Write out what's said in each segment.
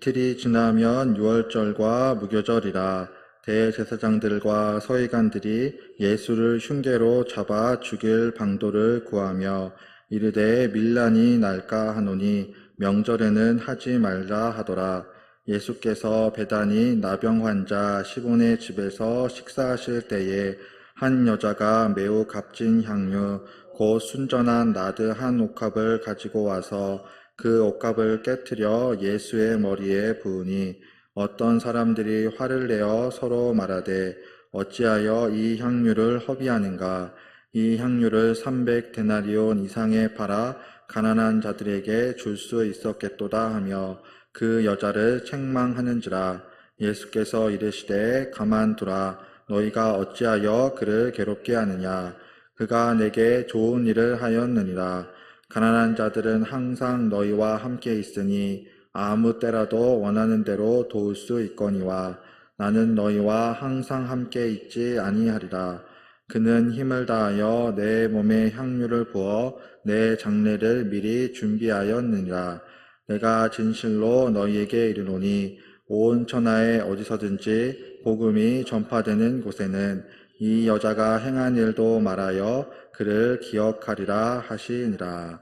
이틀이 지나면 유월절과 무교절이라. 대제사장들과 서기관들이 예수를 흉계로 잡아 죽일 방도를 구하며 이르되 밀란이 날까 하노니 명절에는 하지 말라 하더라. 예수께서 베다니 나병 환자 시몬의 집에서 식사하실 때에 한 여자가 매우 값진 향유 곧 순전한 나드 한 옥합을 가지고 와서 그 옥합을 깨트려 예수의 머리에 부으니 어떤 사람들이 화를 내어 서로 말하되 어찌하여 이 향유를 허비하는가. 이 향유를 300데나리온 이상에 팔아 가난한 자들에게 줄 수 있었겠도다 하며 그 여자를 책망하는지라. 예수께서 이르시되 가만두라. 너희가 어찌하여 그를 괴롭게 하느냐. 그가 내게 좋은 일을 하였느니라. 가난한 자들은 항상 너희와 함께 있으니 아무 때라도 원하는 대로 도울 수 있거니와 나는 너희와 항상 함께 있지 아니하리라. 그는 힘을 다하여 내 몸에 향유를 부어 내 장례를 미리 준비하였느니라. 내가 진실로 너희에게 이르노니 온 천하에 어디서든지 복음이 전파되는 곳에는 이 여자가 행한 일도 말하여 그를 기억하리라 하시니라.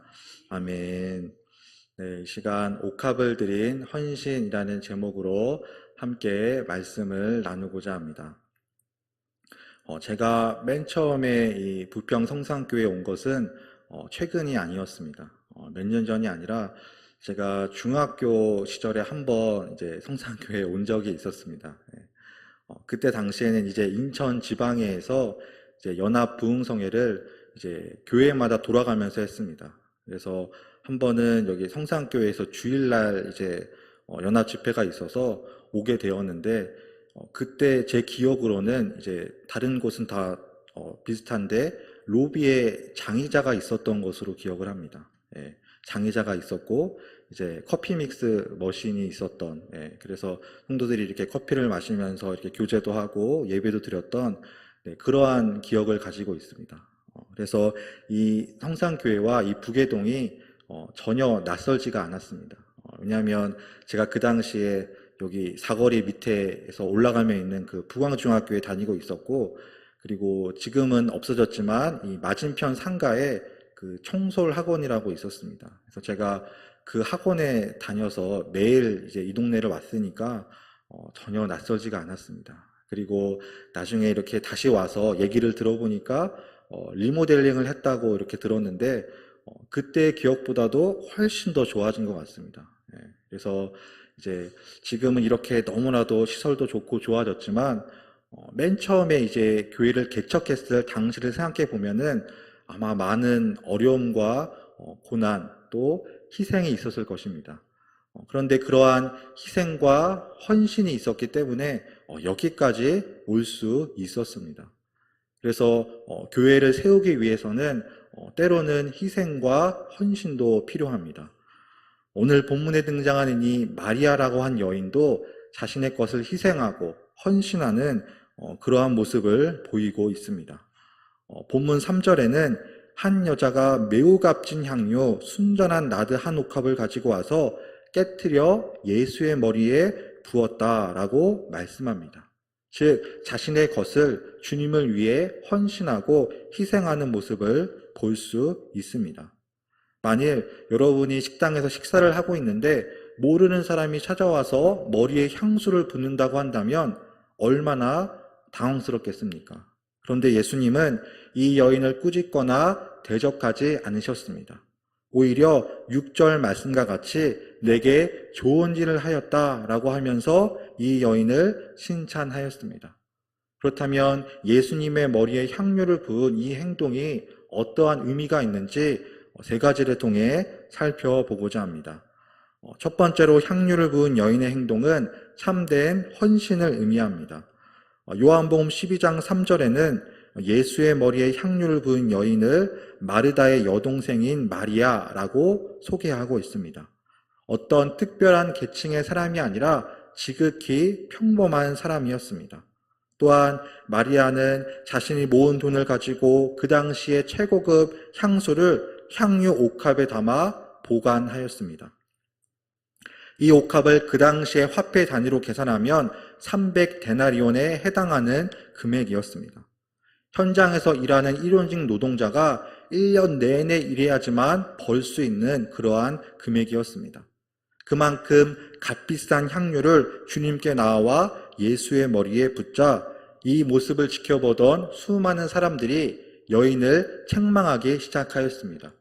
아멘. 네, 이 시간 옥합을 드린 헌신이라는 제목으로 함께 말씀을 나누고자 합니다. 제가 맨 처음에 이 부평 성산교회에 온 것은 최근이 아니었습니다. 몇 년 전이 아니라 제가 중학교 시절에 한번 이제 성산교회에 온 적이 있었습니다. 그때 당시에는 이제 인천 지방에서 이제 연합 부흥성회를 이제 교회마다 돌아가면서 했습니다. 그래서 한 번은 여기 성산교회에서 주일날 이제 연합 집회가 있어서 오게 되었는데 그때 제 기억으로는 이제 다른 곳은 다 비슷한데 로비에 장의자가 있었던 것으로 기억을 합니다. 예, 장의자가 있었고 이제 커피 믹스 머신이 있었던, 그래서 성도들이 이렇게 커피를 마시면서 이렇게 교제도 하고 예배도 드렸던 그러한 기억을 가지고 있습니다. 그래서 이 성산교회와 이 부계동이 전혀 낯설지가 않았습니다. 왜냐하면 제가 그 당시에 여기 사거리 밑에서 올라가면 있는 그 부광중학교에 다니고 있었고, 그리고 지금은 없어졌지만 이 맞은편 상가에 그 청솔 학원이라고 있었습니다. 그래서 제가 그 학원에 다녀서 매일 이제 이 동네를 왔으니까 전혀 낯설지가 않았습니다. 그리고 나중에 이렇게 다시 와서 얘기를 들어보니까 리모델링을 했다고 이렇게 들었는데 그때 기억보다도 훨씬 더 좋아진 것 같습니다. 그래서 이제 지금은 이렇게 너무나도 시설도 좋고 좋아졌지만 맨 처음에 이제 교회를 개척했을 당시를 생각해 보면은 아마 많은 어려움과 고난 또 희생이 있었을 것입니다. 그런데 그러한 희생과 헌신이 있었기 때문에 여기까지 올 수 있었습니다. 그래서 교회를 세우기 위해서는 때로는 희생과 헌신도 필요합니다. 오늘 본문에 등장하는 이 마리아라고 한 여인도 자신의 것을 희생하고 헌신하는 그러한 모습을 보이고 있습니다. 본문 3절에는 한 여자가 매우 값진 향유 순전한 나드 한 옥합을 가지고 와서 깨트려 예수의 머리에 부었다라고 말씀합니다. 즉 자신의 것을 주님을 위해 헌신하고 희생하는 모습을 볼 수 있습니다. 만일 여러분이 식당에서 식사를 하고 있는데 모르는 사람이 찾아와서 머리에 향수를 붓는다고 한다면 얼마나 당황스럽겠습니까? 그런데 예수님은 이 여인을 꾸짖거나 대적하지 않으셨습니다. 오히려 6절 말씀과 같이 내게 좋은 일을 하였다라고 하면서 이 여인을 칭찬하였습니다. 그렇다면 예수님의 머리에 향유를 부은 이 행동이 어떠한 의미가 있는지 세 가지를 통해 살펴보고자 합니다. 첫 번째로 향유를 부은 여인의 행동은 참된 헌신을 의미합니다. 요한복음 12장 3절에는 예수의 머리에 향유를 부은 여인을 마르다의 여동생인 마리아라고 소개하고 있습니다. 어떤 특별한 계층의 사람이 아니라 지극히 평범한 사람이었습니다. 또한 마리아는 자신이 모은 돈을 가지고 그 당시에 최고급 향수를 향유 옥합에 담아 보관하였습니다. 이 옥합을 그 당시에 화폐 단위로 계산하면 300데나리온에 해당하는 금액이었습니다. 현장에서 일하는 일용직 노동자가 1년 내내 일해야지만 벌 수 있는 그러한 금액이었습니다. 그만큼 값비싼 향유를 주님께 나와 예수의 머리에 붓자 이 모습을 지켜보던 수많은 사람들이 여인을 책망하기 시작하였습니다.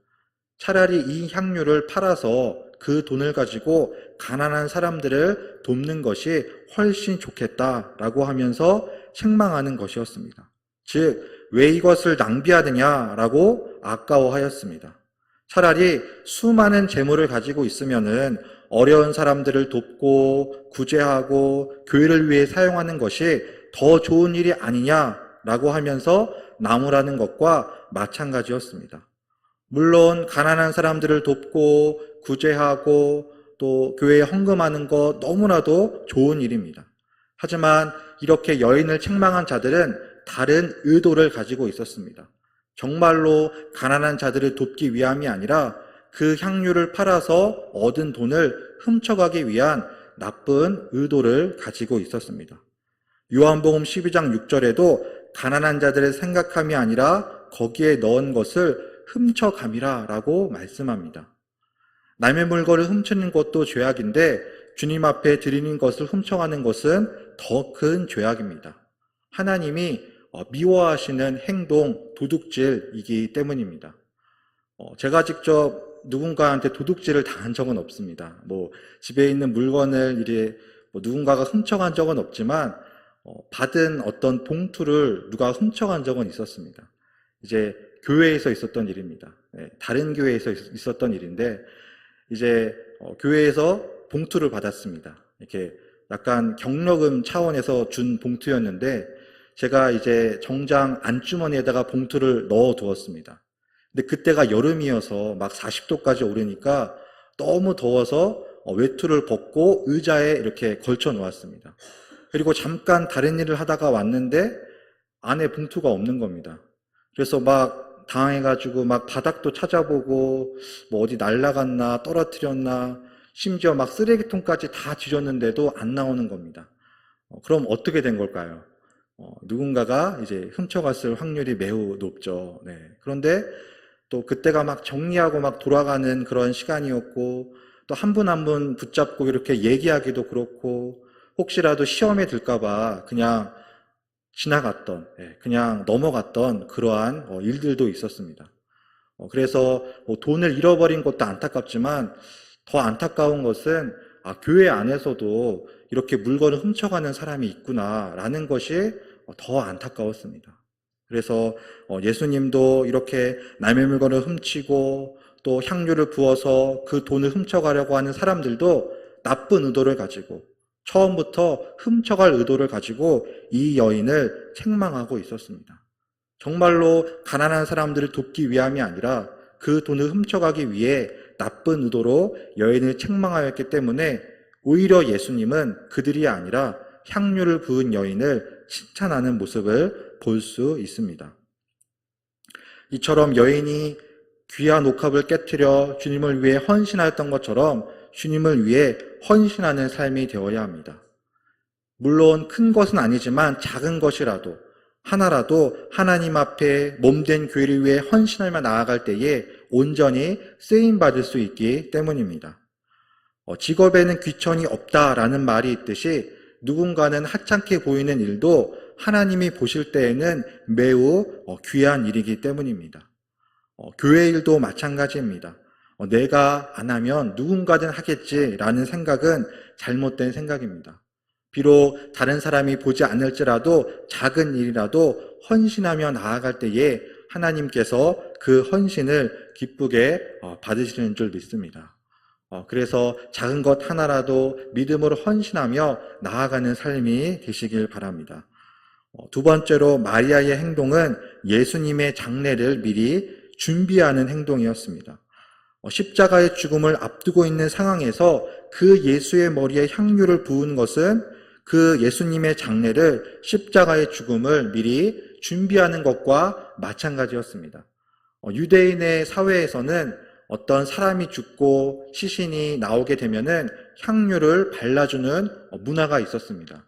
차라리 이 향유를 팔아서 그 돈을 가지고 가난한 사람들을 돕는 것이 훨씬 좋겠다라고 하면서 책망하는 것이었습니다. 즉, 왜 이것을 낭비하느냐라고 아까워하였습니다. 차라리 수많은 재물을 가지고 있으면은 어려운 사람들을 돕고 구제하고 교회를 위해 사용하는 것이 더 좋은 일이 아니냐라고 하면서 나무라는 것과 마찬가지였습니다. 물론 가난한 사람들을 돕고 구제하고 또 교회에 헌금하는 것 너무나도 좋은 일입니다. 하지만 이렇게 여인을 책망한 자들은 다른 의도를 가지고 있었습니다. 정말로 가난한 자들을 돕기 위함이 아니라 그 향유를 팔아서 얻은 돈을 훔쳐가기 위한 나쁜 의도를 가지고 있었습니다. 요한복음 12장 6절에도 가난한 자들을 생각함이 아니라 거기에 넣은 것을 훔쳐감이라 라고 말씀합니다. 남의 물건을 훔치는 것도 죄악인데 주님 앞에 드리는 것을 훔쳐가는 것은 더 큰 죄악입니다. 하나님이 미워하시는 행동, 도둑질이기 때문입니다. 제가 직접 누군가한테 도둑질을 당한 적은 없습니다. 집에 있는 물건을 누군가가 훔쳐간 적은 없지만 받은 어떤 봉투를 누가 훔쳐간 적은 있었습니다. 이제 교회에서 있었던 일입니다. 다른 교회에서 있었던 일인데 교회에서 봉투를 받았습니다. 이렇게 약간 경력금 차원에서 준 봉투였는데 제가 정장 안주머니에다가 봉투를 넣어 두었습니다. 근데 그때가 여름이어서 막 40도까지 오르니까 너무 더워서 외투를 벗고 의자에 이렇게 걸쳐 놓았습니다. 그리고 잠깐 다른 일을 하다가 왔는데 안에 봉투가 없는 겁니다. 그래서 막 당황해가지고 막 바닥도 찾아보고 어디 날라갔나 떨어뜨렸나 심지어 막 쓰레기통까지 다 뒤졌는데도 안 나오는 겁니다. 그럼 어떻게 된 걸까요? 누군가가 훔쳐갔을 확률이 매우 높죠. 그런데 또 그때가 막 정리하고 막 돌아가는 그런 시간이었고 또 한 분 한 분 붙잡고 이렇게 얘기하기도 그렇고 혹시라도 시험에 들까봐 그냥 지나갔던, 그냥 넘어갔던 그러한 일들도 있었습니다. 그래서 돈을 잃어버린 것도 안타깝지만 더 안타까운 것은 교회 안에서도 이렇게 물건을 훔쳐가는 사람이 있구나라는 것이 더 안타까웠습니다. 그래서 예수님도 이렇게 남의 물건을 훔치고 또 향유를 부어서 그 돈을 훔쳐가려고 하는 사람들도 나쁜 의도를 가지고 처음부터 훔쳐갈 의도를 가지고 이 여인을 책망하고 있었습니다. 정말로 가난한 사람들을 돕기 위함이 아니라 그 돈을 훔쳐가기 위해 나쁜 의도로 여인을 책망하였기 때문에 오히려 예수님은 그들이 아니라 향유를 부은 여인을 칭찬하는 모습을 볼 수 있습니다. 이처럼 여인이 귀한 옥합을 깨트려 주님을 위해 헌신하였던 것처럼 주님을 위해 헌신하는 삶이 되어야 합니다. 물론 큰 것은 아니지만 작은 것이라도 하나라도 하나님 앞에 몸된 교회를 위해 헌신하며 나아갈 때에 온전히 쓰임받을 수 있기 때문입니다. 직업에는 귀천이 없다라는 말이 있듯이 누군가는 하찮게 보이는 일도 하나님이 보실 때에는 매우 귀한 일이기 때문입니다. 교회 일도 마찬가지입니다. 내가 안 하면 누군가든 하겠지라는 생각은 잘못된 생각입니다. 비록 다른 사람이 보지 않을지라도 작은 일이라도 헌신하며 나아갈 때에 하나님께서 그 헌신을 기쁘게 받으시는 줄 믿습니다. 그래서 작은 것 하나라도 믿음으로 헌신하며 나아가는 삶이 되시길 바랍니다. 두 번째로 마리아의 행동은 예수님의 장례를 미리 준비하는 행동이었습니다. 십자가의 죽음을 앞두고 있는 상황에서 그 예수의 머리에 향유를 부은 것은 그 예수님의 장례를 십자가의 죽음을 미리 준비하는 것과 마찬가지였습니다. 유대인의 사회에서는 어떤 사람이 죽고 시신이 나오게 되면은 향유를 발라주는 문화가 있었습니다.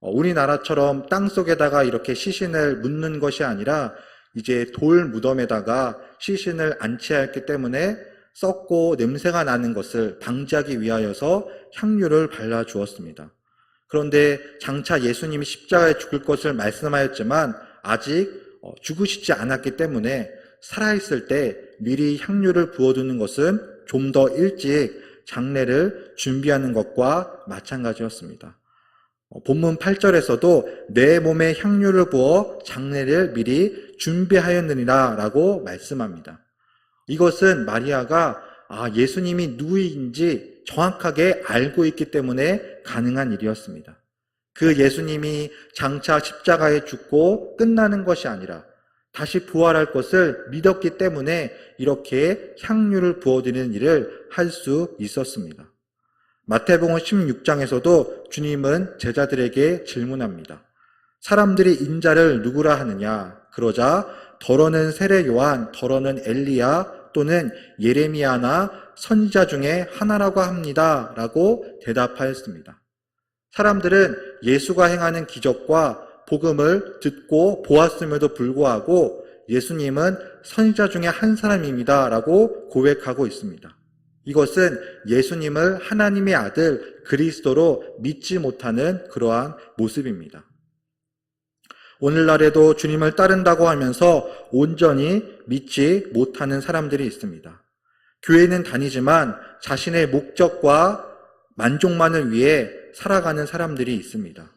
우리나라처럼 땅 속에다가 이렇게 시신을 묻는 것이 아니라 이제 돌 무덤에다가 시신을 안치했기 때문에 썩고 냄새가 나는 것을 방지하기 위하여서 향유를 발라주었습니다. 그런데 장차 예수님이 십자가에 죽을 것을 말씀하였지만 아직 죽으시지 않았기 때문에 살아있을 때 미리 향유를 부어두는 것은 좀 더 일찍 장례를 준비하는 것과 마찬가지였습니다. 본문 8절에서도 내 몸에 향유를 부어 장례를 미리 준비하였느니라 라고 말씀합니다. 이것은 마리아가 예수님이 누구인지 정확하게 알고 있기 때문에 가능한 일이었습니다. 그 예수님이 장차 십자가에 죽고 끝나는 것이 아니라 다시 부활할 것을 믿었기 때문에 이렇게 향유를 부어드리는 일을 할 수 있었습니다. 마태복음 16장에서도 주님은 제자들에게 질문합니다. 사람들이 인자를 누구라 하느냐? 그러자 더러는 세례 요한, 더러는 엘리야 또는 예레미야나 선지자 중에 하나라고 합니다. 라고 대답하였습니다. 사람들은 예수가 행하는 기적과 복음을 듣고 보았음에도 불구하고 예수님은 선지자 중에 한 사람입니다. 라고 고백하고 있습니다. 이것은 예수님을 하나님의 아들 그리스도로 믿지 못하는 그러한 모습입니다. 오늘날에도 주님을 따른다고 하면서 온전히 믿지 못하는 사람들이 있습니다. 교회는 다니지만 자신의 목적과 만족만을 위해 살아가는 사람들이 있습니다.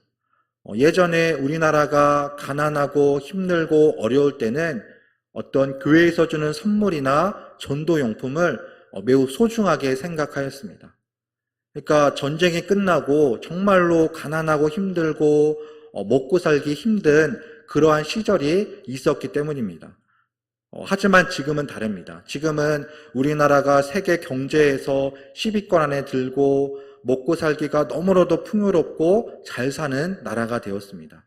예전에 우리나라가 가난하고 힘들고 어려울 때는 어떤 교회에서 주는 선물이나 전도용품을 매우 소중하게 생각하였습니다. 그러니까 전쟁이 끝나고 정말로 가난하고 힘들고 먹고 살기 힘든 그러한 시절이 있었기 때문입니다. 하지만 지금은 다릅니다. 지금은 우리나라가 세계 경제에서 10위권 안에 들고 먹고 살기가 너무나도 풍요롭고 잘 사는 나라가 되었습니다.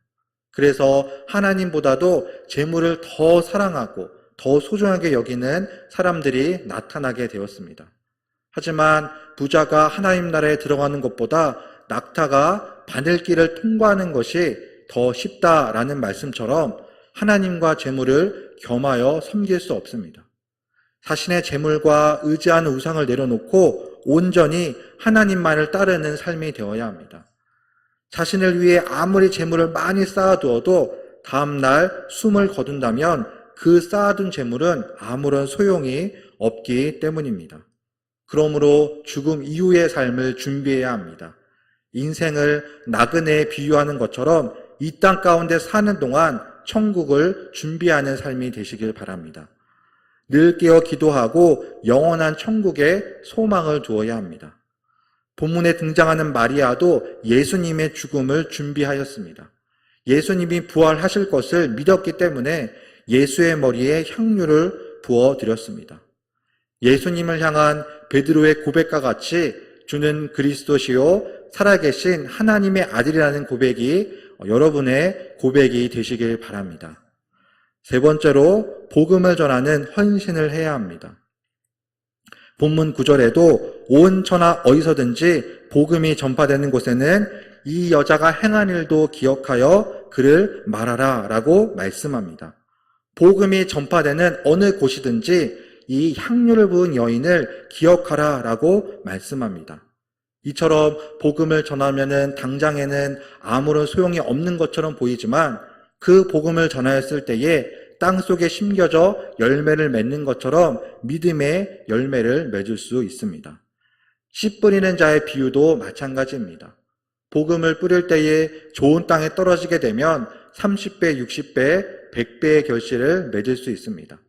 그래서 하나님보다도 재물을 더 사랑하고 더 소중하게 여기는 사람들이 나타나게 되었습니다. 하지만 부자가 하나님 나라에 들어가는 것보다 낙타가 바늘길을 통과하는 것이 더 쉽다라는 말씀처럼 하나님과 재물을 겸하여 섬길 수 없습니다. 자신의 재물과 의지하는 우상을 내려놓고 온전히 하나님만을 따르는 삶이 되어야 합니다. 자신을 위해 아무리 재물을 많이 쌓아두어도 다음날 숨을 거둔다면 그 쌓아둔 재물은 아무런 소용이 없기 때문입니다. 그러므로 죽음 이후의 삶을 준비해야 합니다. 인생을 나그네에 비유하는 것처럼 이 땅 가운데 사는 동안 천국을 준비하는 삶이 되시길 바랍니다. 늘 깨어 기도하고 영원한 천국에 소망을 두어야 합니다. 본문에 등장하는 마리아도 예수님의 죽음을 준비하였습니다. 예수님이 부활하실 것을 믿었기 때문에 예수의 머리에 향유를 부어드렸습니다. 예수님을 향한 베드로의 고백과 같이 주는 그리스도시요 살아계신 하나님의 아들이라는 고백이 여러분의 고백이 되시길 바랍니다. 세 번째로 복음을 전하는 헌신을 해야 합니다. 본문 9절에도 온 천하 어디서든지 복음이 전파되는 곳에는 이 여자가 행한 일도 기억하여 그를 말하라 라고 말씀합니다. 복음이 전파되는 어느 곳이든지 이 향유를 부은 여인을 기억하라 라고 말씀합니다. 이처럼 복음을 전하면은 당장에는 아무런 소용이 없는 것처럼 보이지만 그 복음을 전하였을 때에 땅 속에 심겨져 열매를 맺는 것처럼 믿음의 열매를 맺을 수 있습니다. 씨 뿌리는 자의 비유도 마찬가지입니다. 복음을 뿌릴 때에 좋은 땅에 떨어지게 되면 30배, 60배, 100배의 결실을 맺을 수 있습니다.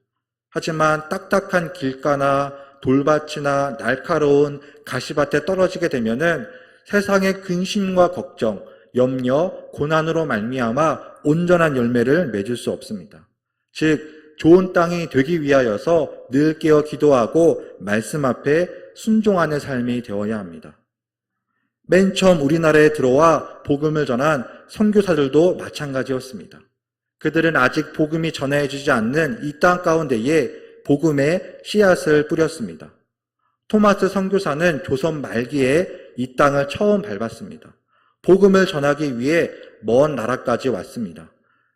하지만 딱딱한 길가나 돌밭이나 날카로운 가시밭에 떨어지게 되면은 세상의 근심과 걱정, 염려, 고난으로 말미암아 온전한 열매를 맺을 수 없습니다. 즉 좋은 땅이 되기 위하여서 늘 깨어 기도하고 말씀 앞에 순종하는 삶이 되어야 합니다. 맨 처음 우리나라에 들어와 복음을 전한 선교사들도 마찬가지였습니다. 그들은 아직 복음이 전해지지 않는 이 땅 가운데에 복음의 씨앗을 뿌렸습니다. 토마스 선교사는 조선 말기에 이 땅을 처음 밟았습니다. 복음을 전하기 위해 먼 나라까지 왔습니다.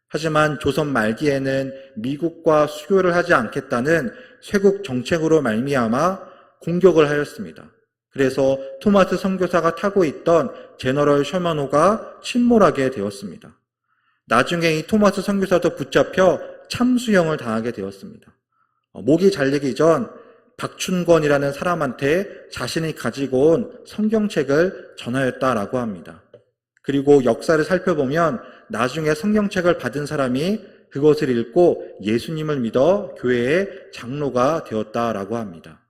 하지만 조선 말기에는 미국과 수교를 하지 않겠다는 쇄국 정책으로 말미암아 공격을 하였습니다. 그래서 토마스 선교사가 타고 있던 제너럴 셔먼호가 침몰하게 되었습니다. 나중에 이 토마스 선교사도 붙잡혀 참수형을 당하게 되었습니다. 목이 잘리기 전 박춘권이라는 사람한테 자신이 가지고 온 성경책을 전하였다라고 합니다. 그리고 역사를 살펴보면 나중에 성경책을 받은 사람이 그것을 읽고 예수님을 믿어 교회의 장로가 되었다라고 합니다.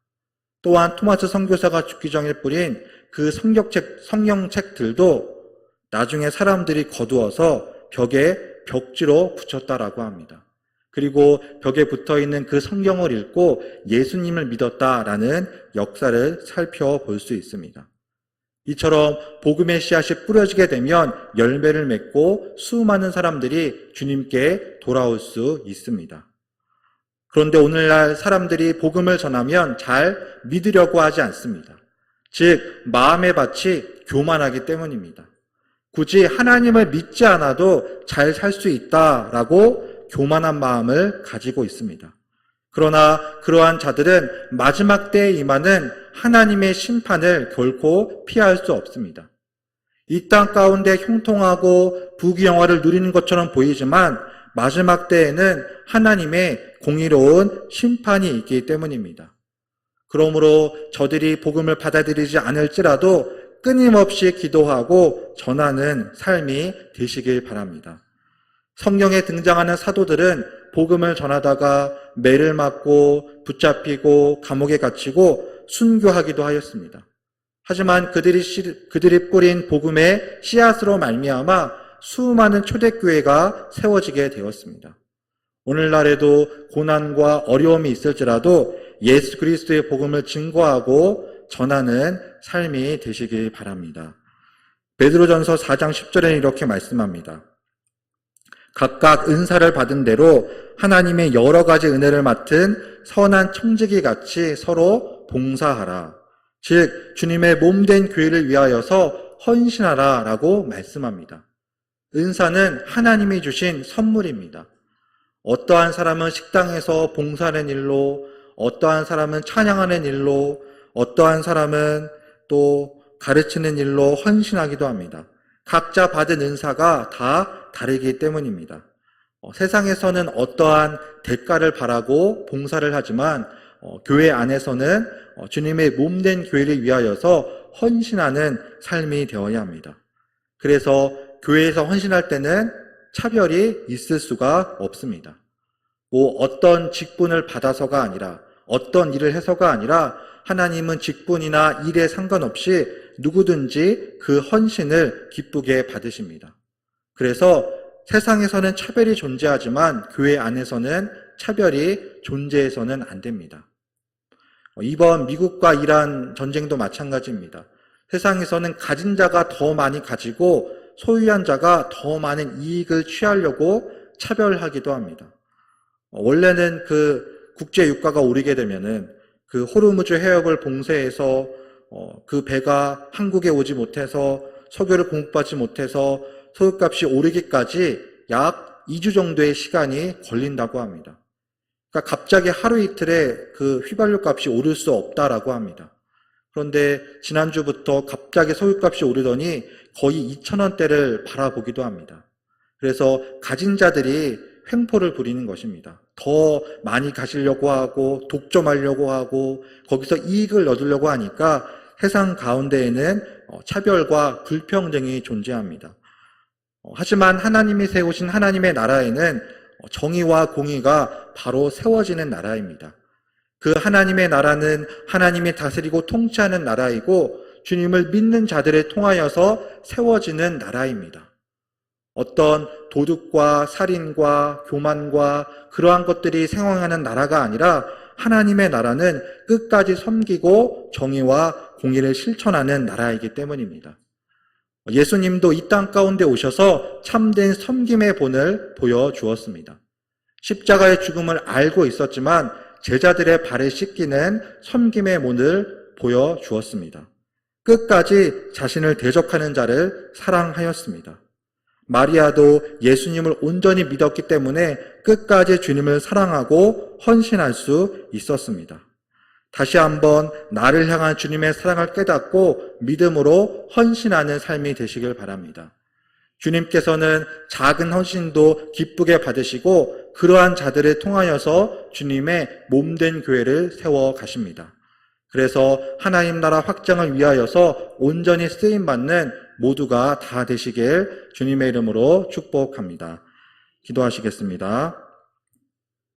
또한 토마스 선교사가 죽기 전에 뿌린 그 성경책들도 나중에 사람들이 거두어서 벽에 벽지로 붙였다라고 합니다. 그리고 벽에 붙어있는 그 성경을 읽고 예수님을 믿었다라는 역사를 살펴볼 수 있습니다. 이처럼 복음의 씨앗이 뿌려지게 되면 열매를 맺고 수많은 사람들이 주님께 돌아올 수 있습니다. 그런데 오늘날 사람들이 복음을 전하면 잘 믿으려고 하지 않습니다. 즉 마음의 밭이 교만하기 때문입니다. 굳이 하나님을 믿지 않아도 잘 살 수 있다라고 교만한 마음을 가지고 있습니다. 그러나 그러한 자들은 마지막 때에 임하는 하나님의 심판을 결코 피할 수 없습니다. 이 땅 가운데 형통하고 부귀영화를 누리는 것처럼 보이지만 마지막 때에는 하나님의 공의로운 심판이 있기 때문입니다. 그러므로 저들이 복음을 받아들이지 않을지라도 끊임없이 기도하고 전하는 삶이 되시길 바랍니다. 성경에 등장하는 사도들은 복음을 전하다가 매를 맞고 붙잡히고 감옥에 갇히고 순교하기도 하였습니다. 하지만 그들이 뿌린 복음의 씨앗으로 말미암아 수많은 초대교회가 세워지게 되었습니다. 오늘날에도 고난과 어려움이 있을지라도 예수 그리스도의 복음을 증거하고 전하는 삶이 되시길 바랍니다. 베드로전서 4장 10절에는 이렇게 말씀합니다. 각각 은사를 받은 대로 하나님의 여러 가지 은혜를 맡은 선한 청지기 같이 서로 봉사하라. 즉 주님의 몸된 교회를 위하여서 헌신하라 라고 말씀합니다. 은사는 하나님이 주신 선물입니다. 어떠한 사람은 식당에서 봉사하는 일로, 어떠한 사람은 찬양하는 일로, 어떠한 사람은 또 가르치는 일로 헌신하기도 합니다. 각자 받은 은사가 다 다르기 때문입니다. 세상에서는 어떠한 대가를 바라고 봉사를 하지만 교회 안에서는 주님의 몸된 교회를 위하여서 헌신하는 삶이 되어야 합니다. 그래서 교회에서 헌신할 때는 차별이 있을 수가 없습니다. 어떤 직분을 받아서가 아니라, 어떤 일을 해서가 아니라 하나님은 직분이나 일에 상관없이 누구든지 그 헌신을 기쁘게 받으십니다. 그래서 세상에서는 차별이 존재하지만 교회 안에서는 차별이 존재해서는 안 됩니다. 이번 미국과 이란 전쟁도 마찬가지입니다. 세상에서는 가진 자가 더 많이 가지고 소유한 자가 더 많은 이익을 취하려고 차별하기도 합니다. 원래는 그 국제 유가가 오르게 되면은 그 호르무즈 해협을 봉쇄해서 그 배가 한국에 오지 못해서 석유를 공급받지 못해서 석유값이 오르기까지 약 2주 정도의 시간이 걸린다고 합니다. 그러니까 갑자기 하루 이틀에 그 휘발유 값이 오를 수 없다라고 합니다. 그런데 지난주부터 갑자기 석유값이 오르더니 거의 2,000원대를 바라보기도 합니다. 그래서 가진 자들이 횡포를 부리는 것입니다. 더 많이 가시려고 하고 독점하려고 하고 거기서 이익을 얻으려고 하니까 세상 가운데에는 차별과 불평등이 존재합니다. 하지만 하나님이 세우신 하나님의 나라에는 정의와 공의가 바로 세워지는 나라입니다. 그 하나님의 나라는 하나님이 다스리고 통치하는 나라이고 주님을 믿는 자들을 통하여서 세워지는 나라입니다. 어떤 도둑과 살인과 교만과 그러한 것들이 생활하는 나라가 아니라 하나님의 나라는 끝까지 섬기고 정의와 공의를 실천하는 나라이기 때문입니다. 예수님도 이 땅 가운데 오셔서 참된 섬김의 본을 보여주었습니다. 십자가의 죽음을 알고 있었지만 제자들의 발을 씻기는 섬김의 문을 보여주었습니다. 끝까지 자신을 대적하는 자를 사랑하였습니다. 마리아도 예수님을 온전히 믿었기 때문에 끝까지 주님을 사랑하고 헌신할 수 있었습니다. 다시 한번 나를 향한 주님의 사랑을 깨닫고 믿음으로 헌신하는 삶이 되시길 바랍니다. 주님께서는 작은 헌신도 기쁘게 받으시고 그러한 자들을 통하여서 주님의 몸된 교회를 세워 가십니다. 그래서 하나님 나라 확장을 위하여서 온전히 쓰임받는 모두가 다 되시길 주님의 이름으로 축복합니다. 기도하시겠습니다.